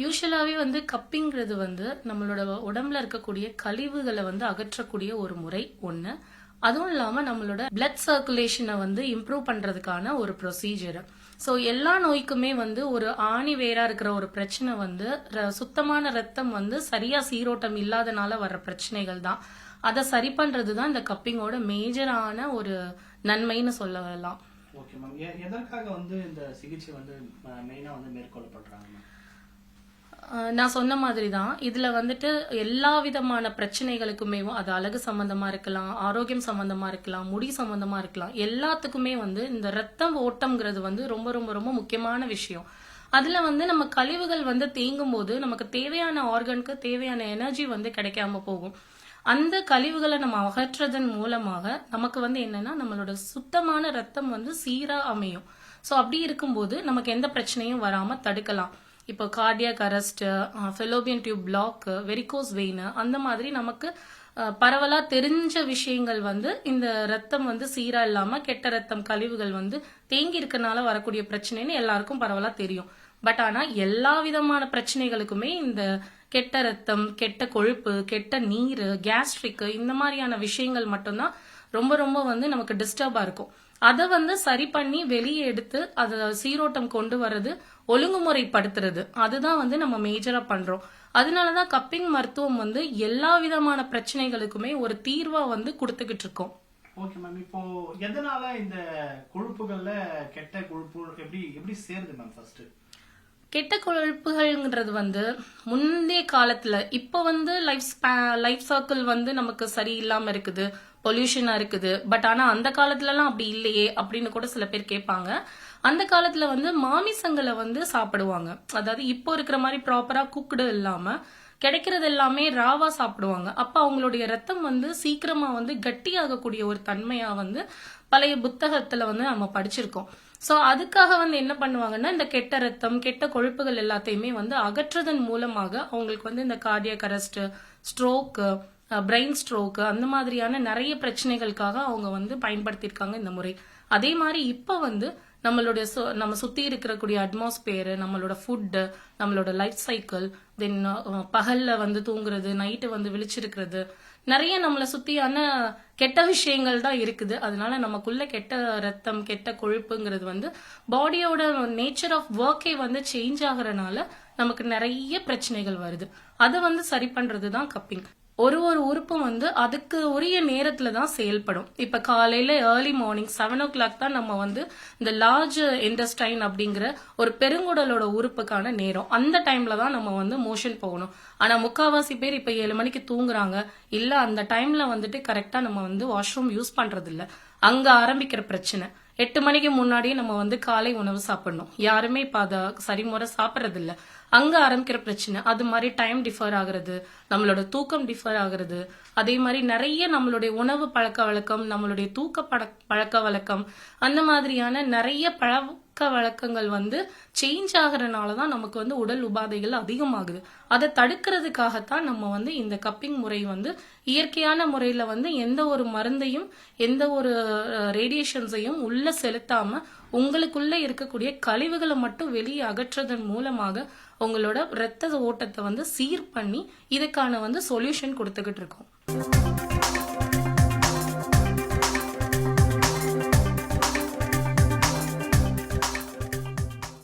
யூஷுவலாவே கப்பிங்கிறது நம்மளோட உடம்புல இருக்கக்கூடிய கழிவுகளை அகற்றக்கூடிய ஒரு முறை ஒண்ணு. அதுவும் இல்லாம நம்மளோட பிளட் சர்க்குலேஷனை இம்ப்ரூவ் பண்றதுக்கான ஒரு ப்ரொசீஜர். ஸோ எல்லா நோய்க்குமே ஒரு ஆணி வேரா இருக்கிற ஒரு பிரச்சனை சுத்தமான ரத்தம் சரியா சீரோட்டம் இல்லாதனால வர்ற பிரச்சனைகள் தான். அதை சரி பண்றது தான் இந்த கப்பிங்கோட மேஜரான ஒரு நன்மைன்னு சொல்லலாம். ஓகே மேம், எதற்காக இந்த சிகிச்சை மெயினா மேற்கொள்ளப்படுறாங்க? நான் சொன்ன மாதிரி தான் இதுல எல்லா விதமான பிரச்சனைகளுக்குமே, அது அழகு சம்பந்தமா இருக்கலாம், ஆரோக்கியம் சம்பந்தமா இருக்கலாம், முடி சம்பந்தமா இருக்கலாம், எல்லாத்துக்குமே இந்த ரத்தம் ஓட்டம்ங்கிறது ரொம்ப ரொம்ப ரொம்ப முக்கியமான விஷயம். அதுல நம்ம கழிவுகள் தேங்கும் போது நமக்கு தேவையான ஆர்கனுக்கு தேவையான எனர்ஜி கிடைக்காம போகும். அந்த கழிவுகளை நம்ம அகற்றுறதன் மூலமாக நமக்கு என்னன்னா நம்மளோட சுத்தமான ரத்தம் சீரா அமையும். சோ அப்படி இருக்கும்போது நமக்கு எந்த பிரச்சனையும் வராம தடுக்கலாம். இப்போ cardiac arrest, fallopian tube block, varicose vein, அந்த மாதிரி நமக்கு பரவலா தெரிஞ்ச விஷயங்கள் இந்த ரத்தம் சீரா இல்லாம கெட்ட ரத்தம் கழிவுகள் தேங்கி இருக்கனால வரக்கூடிய பிரச்சனைன்னு எல்லாருக்கும் பரவலா தெரியும். பட் ஆனா எல்லா விதமான பிரச்சனைகளுக்குமே இந்த கெட்ட ரத்தம், கெட்ட கொழுப்பு, கெட்ட நீர், கேஸ்ட்ரிக், இந்த மாதிரியான விஷயங்கள் மட்டும்தான் ரொம்ப ரொம்ப நமக்கு டிஸ்டர்பா இருக்கும். அதை சரி பண்ணி வெளியே எடுத்து அதை சீரோட்டம் கொண்டு வர்றது, ஒழுங்குமுறைப்படுத்துறது, அதுதான் நம்ம மேஜரா பண்றோம். அதனாலதான் கப்பிங் மருத்துவம் எல்லா விதமான பிரச்சனைகளுக்குமே ஒரு தீர்வா கொடுத்துக்கிட்டு இருக்கோம். ஓகே மேம், இப்போ எதனால இந்த கொழுப்புகள்ல கெட்ட கொழுப்பு எப்படி சேருது மேம்? ஃபர்ஸ்ட் கெட்ட கொழுப்புகள்ங்கிறது முந்தைய காலத்துல, இப்ப லைஃப் சர்க்கிள் நமக்கு சரியில்லாம இருக்குது, பொல்யூஷனா இருக்குது. பட் ஆனா அந்த காலத்துல எல்லாம் அப்படி இல்லையே அப்படின்னு கூட சில பேர் கேட்பாங்க. அந்த காலத்துல மாமிசங்களை சாப்பிடுவாங்க. அதாவது இப்போ இருக்கிற மாதிரி ப்ராப்பரா குக்டு இல்லாம கிடைக்கிறது எல்லாமே ராவா சாப்பிடுவாங்க. அப்ப அவங்களுடைய ரத்தம் சீக்கிரமா கட்டியாகக்கூடிய ஒரு தன்மையா பழைய புத்தகத்துல நம்ம படிச்சிருக்கோம். சோ அதுக்காக என்ன பண்ணுவாங்கன்னா இந்த கெட்ட ரத்தம், கெட்ட கொழுப்புகள் எல்லாத்தையுமே அகற்றுவதன் மூலமாக அவங்களுக்கு இந்த cardiac arrest, stroke, brain stroke, அந்த மாதிரியான நிறைய பிரச்சனைகளுக்காக அவங்க பயன்படுத்தியிருக்காங்க இந்த முறை. அதே மாதிரி இப்ப நம்மளுடைய நம்ம சுத்தி இருக்கக்கூடிய அட்மாஸ்பியர், நம்மளோட ஃபுட், நம்மளோட லைஃப் சைக்கிள், தென் பகல்ல தூங்குறது, நைட்டு விழிச்சிருக்கிறது, நிறைய நம்மளை சுத்தியான கெட்ட விஷயங்கள் தான் இருக்குது. அதனால நமக்குள்ள கெட்ட ரத்தம், கெட்ட கொழுப்புங்கிறது பாடியோட நேச்சர் ஆஃப் ஒர்க்கே சேஞ்ச் ஆகுறதுனால நமக்கு நிறைய பிரச்சனைகள் வருது. அதை சரி பண்றதுதான் கப்பிங். ஒரு உறுப்பும் அதுக்கு உரிய நேரத்துல தான் செயல்படும். இப்ப காலையில ஏர்லி மார்னிங் 7 o'clock தான் நம்ம இந்த லார்ஜ் இன்டெஸ்டைன் அப்படிங்கிற ஒரு பெருங்குடலோட உறுப்புக்கான நேரம். அந்த டைம்ல தான் நம்ம மோஷன் போகணும். ஆனா முக்காவாசி பேர் இப்ப 7 மணிக்கு தூங்குறாங்க, இல்ல அந்த டைம்ல கரெக்டா நம்ம வாஷ்ரூம் யூஸ் பண்றது இல்ல. அங்க ஆரம்பிக்கிற பிரச்சனை. 8 மணிக்கு முன்னாடியே நம்ம காலை உணவு சாப்பிடணும். யாருமே இப்ப அத சரிமுறை சாப்பிடறது இல்ல. அங்க ஆரம்பிக்கிற பிரச்சனை. அது மாதிரி டைம் டிஃபர் ஆகுறது, நம்மளோட தூக்கம் டிஃபர் ஆகுறது, அதே மாதிரி நிறைய நம்மளுடைய உணவு பழக்க வழக்கம், நம்மளுடைய தூக்க பழக்க வழக்கம், அந்த மாதிரியான நிறைய பழக்க வழக்கங்கள் சேஞ்ச் ஆகுறதுனாலதான் நமக்கு உடல் உபாதைகள் அதிகமாகுது. அதை தடுக்கிறதுக்காகத்தான் நம்ம இந்த கப்பிங் முறை இயற்கையான முறையில எந்த ஒரு மருந்தையும் எந்த ஒரு ரேடியேஷன்ஸையும் உள்ள செலுத்தாம உங்களுக்குள்ள இருக்கக்கூடிய கழிவுகளை மட்டும் வெளியே அகற்றுவதன் மூலமாக உங்களோட ரத்த ஓட்டத்தை சீர் பண்ணி இதுக்கான சொல்யூஷன் கொடுத்துக்கிட்டு இருக்கோம்.